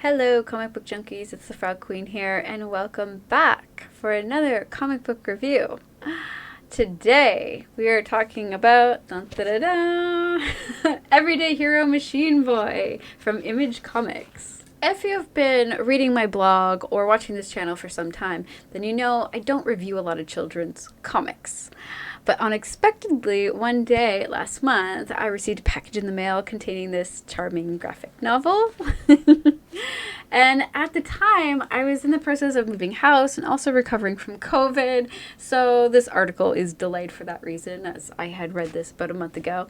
Hello, comic book junkies, it's the Frog Queen here, and welcome back for another comic book review. Today, we are talking about dun, da, da, da, Everyday Hero Machine Boy from Image Comics. If you've been reading my blog or watching this channel for some time, then you know I don't review a lot of children's comics. But unexpectedly, one day last month, I received a package in the mail containing this charming graphic novel. And at the time, I was in the process of moving house and also recovering from COVID. So this article is delayed for that reason, as I had read this about a month ago.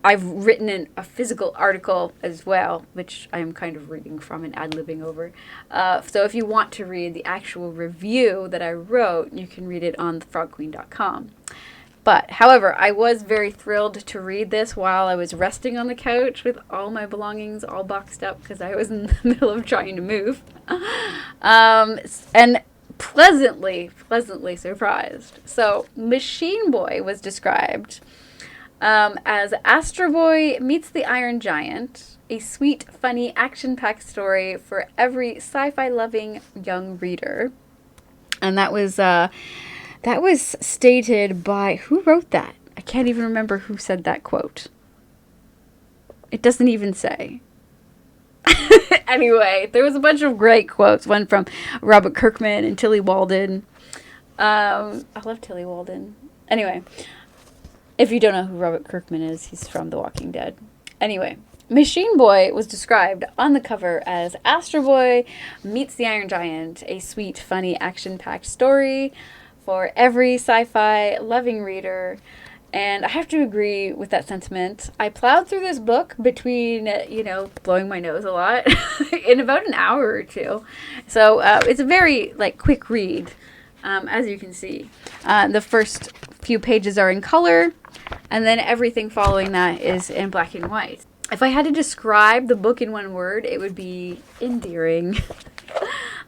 I've written a physical article as well, which I am kind of reading from and ad-libbing over. So if you want to read the actual review that I wrote, you can read it on thefrogqueen.com. But, however, I was very thrilled to read this while I was resting on the couch with all my belongings all boxed up because I was in the middle of trying to move. And pleasantly surprised. So, Machine Boy was described as Astro Boy meets the Iron Giant, a sweet, funny, action-packed story for every sci-fi loving young reader. And that was stated by, who wrote that? I can't even remember who said that quote. It doesn't even say. Anyway, there was a bunch of great quotes. One from Robert Kirkman and Tilly Walden. I love Tilly Walden. Anyway, if you don't know who Robert Kirkman is, he's from The Walking Dead. Anyway, Machine Boy was described on the cover as Astro Boy meets the Iron Giant, a sweet, funny, action-packed story for every sci-fi loving reader. And I have to agree with that sentiment. I plowed through this book between, blowing my nose a lot in about an hour or two. So it's a very, quick read, as you can see. The first few pages are in color, and then everything following that is in black and white. If I had to describe the book in one word, it would be endearing.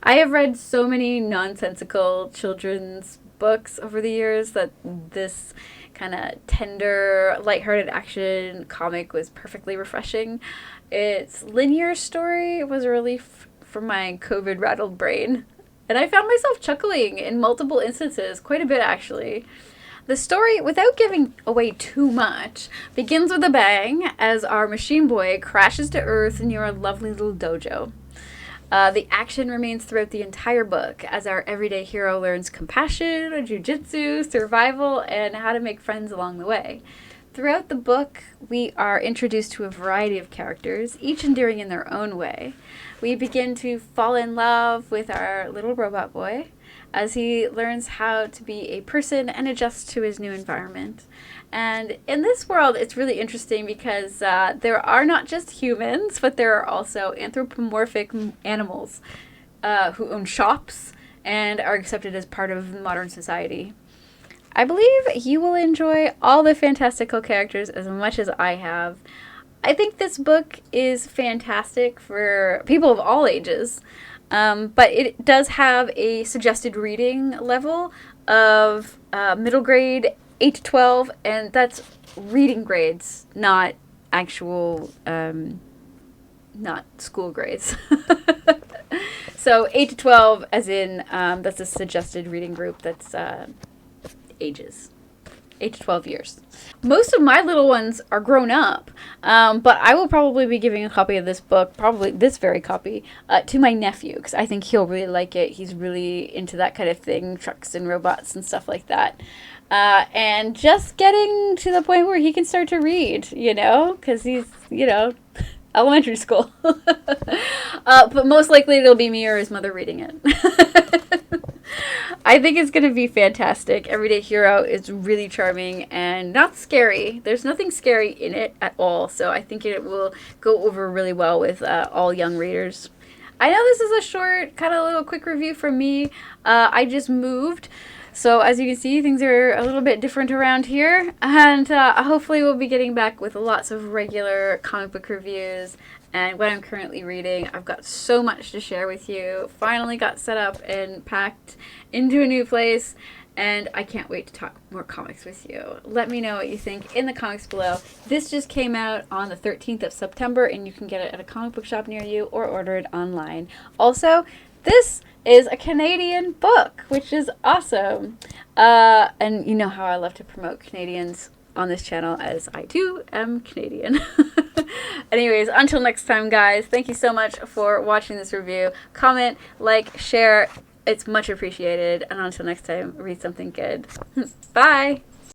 I have read so many nonsensical children's books over the years that this kind of tender, lighthearted action comic was perfectly refreshing. Its linear story was a relief for my COVID-rattled brain, and I found myself chuckling in multiple instances, quite a bit actually. The story, without giving away too much, begins with a bang as our Machine Boy crashes to Earth near a lovely little dojo. The action remains throughout the entire book as our everyday hero learns compassion, jujitsu, survival, and how to make friends along the way. Throughout the book, we are introduced to a variety of characters, each endearing in their own way. We begin to fall in love with our little robot boy as he learns how to be a person and adjust to his new environment. And in this world, it's really interesting because there are not just humans, but there are also anthropomorphic animals who own shops and are accepted as part of modern society. I believe you will enjoy all the fantastical characters as much as I have. I think this book is fantastic for people of all ages, but it does have a suggested reading level of middle grade 8 to 12, and that's reading grades, not actual, not school grades. So 8 to 12, as in, that's a suggested reading group that's ages. 8 to 12 years. Most of my little ones are grown up, but I will probably be giving a copy of this book, probably this very copy, to my nephew, because I think he'll really like it. He's really into that kind of thing, trucks and robots and stuff like that. And just getting to the point where he can start to read, because he's, elementary school. But most likely it'll be me or his mother reading it. I think it's going to be fantastic. Everyday Hero is really charming and not scary. There's nothing scary in it at all, so I think it will go over really well with all young readers. I know this is a short, kind of little quick review from me. I just moved, so as you can see, things are a little bit different around here, and hopefully we'll be getting back with lots of regular comic book reviews and what I'm currently reading. I've got so much to share with you. Finally got set up and packed into a new place, and I can't wait to talk more comics with you. Let me know what you think in the comments below. This just came out on the 13th of September, and you can get it at a comic book shop near you or order it online. Also, this is a Canadian book, which is awesome. And you know how I love to promote Canadians on this channel, as I too am Canadian. Anyways, until next time, guys, thank you so much for watching this review. Comment, like, share. It's much appreciated. And until next time, read something good. Bye.